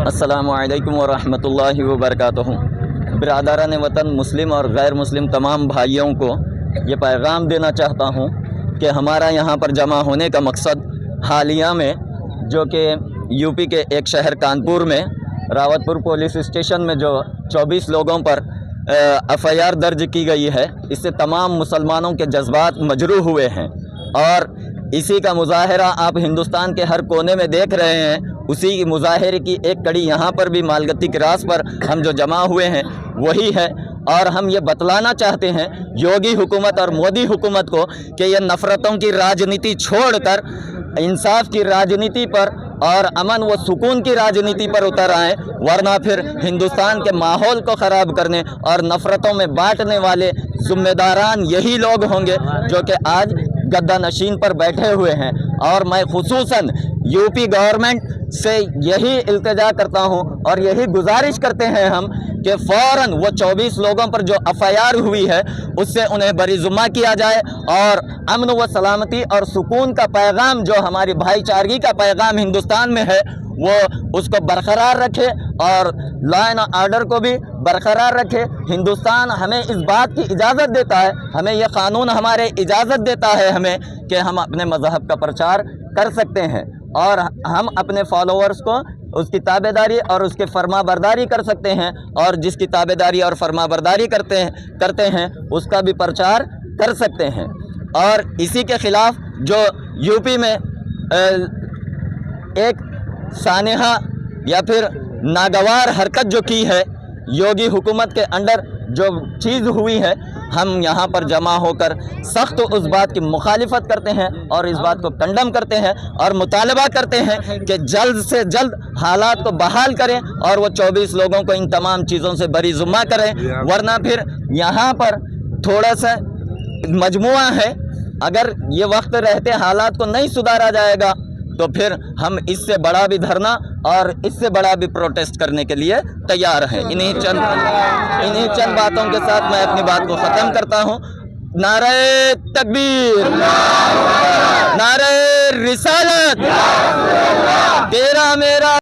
السلام علیکم ورحمۃ اللہ وبرکاتہ۔ برادران وطن مسلم اور غیر مسلم تمام بھائیوں کو یہ پیغام دینا چاہتا ہوں کہ ہمارا یہاں پر جمع ہونے کا مقصد حالیہ میں جو کہ یو پی کے ایک شہر کانپور میں راوت پور پولیس اسٹیشن میں جو 24 لوگوں پر FIR درج کی گئی ہے، اس سے تمام مسلمانوں کے جذبات مجروح ہوئے ہیں اور اسی کا مظاہرہ آپ ہندوستان کے ہر کونے میں دیکھ رہے ہیں۔ اسی مظاہرے کی ایک کڑی یہاں پر بھی مالگتی کراس پر ہم جو جمع ہوئے ہیں وہی ہے، اور ہم یہ بتلانا چاہتے ہیں یوگی حکومت اور مودی حکومت کو کہ یہ نفرتوں کی راجنیتی چھوڑ کر انصاف کی راجنیتی پر اور امن و سکون کی راجنیتی پر اتر آئیں، ورنہ پھر ہندوستان کے ماحول کو خراب کرنے اور نفرتوں میں بانٹنے والے ذمہ داران یہی لوگ ہوں گے جو کہ آج گدہ نشین پر بیٹھے ہوئے ہیں۔ اور میں خصوصاً یو پی گورنمنٹ سے یہی التجا کرتا ہوں اور یہی گزارش کرتے ہیں ہم کہ فوراً وہ 24 لوگوں پر جو FIR ہوئی ہے اس سے انہیں بری ذمہ کیا جائے، اور امن و سلامتی اور سکون کا پیغام جو ہماری بھائی چارگی کا پیغام ہندوستان میں ہے وہ اس کو برقرار رکھے اور لا اینڈ آرڈر کو بھی برقرار رکھے۔ ہندوستان ہمیں اس بات کی اجازت دیتا ہے، ہمیں یہ قانون ہمارے اجازت دیتا ہے ہمیں کہ ہم اپنے مذہب کا پرچار کر سکتے ہیں اور ہم اپنے فالوورز کو اس کی تابع داری اور اس کے فرما برداری کر سکتے ہیں، اور جس کی تابع داری اور فرما برداری کرتے ہیں اس کا بھی پرچار کر سکتے ہیں۔ اور اسی کے خلاف جو یو پی میں ایک سانحہ یا پھر ناگوار حرکت جو کی ہے یوگی حکومت کے انڈر جو چیز ہوئی ہے، ہم یہاں پر جمع ہو کر سخت اس بات کی مخالفت کرتے ہیں اور اس بات کو کنڈم کرتے ہیں اور مطالبہ کرتے ہیں کہ جلد سے جلد حالات کو بحال کریں اور وہ 24 لوگوں کو ان تمام چیزوں سے بری ذمہ کریں، ورنہ پھر یہاں پر تھوڑا سا مجموعہ ہے، اگر یہ وقت رہتے حالات کو نہیں سدھارا جائے گا تو پھر ہم اس سے بڑا بھی دھرنا اور اس سے بڑا بھی پروٹیسٹ کرنے کے لیے تیار ہیں۔ انہی چند باتوں کے ساتھ میں اپنی بات کو ختم کرتا ہوں۔ نعرہ تکبیر، نعرہ رسالت، تیرا میرا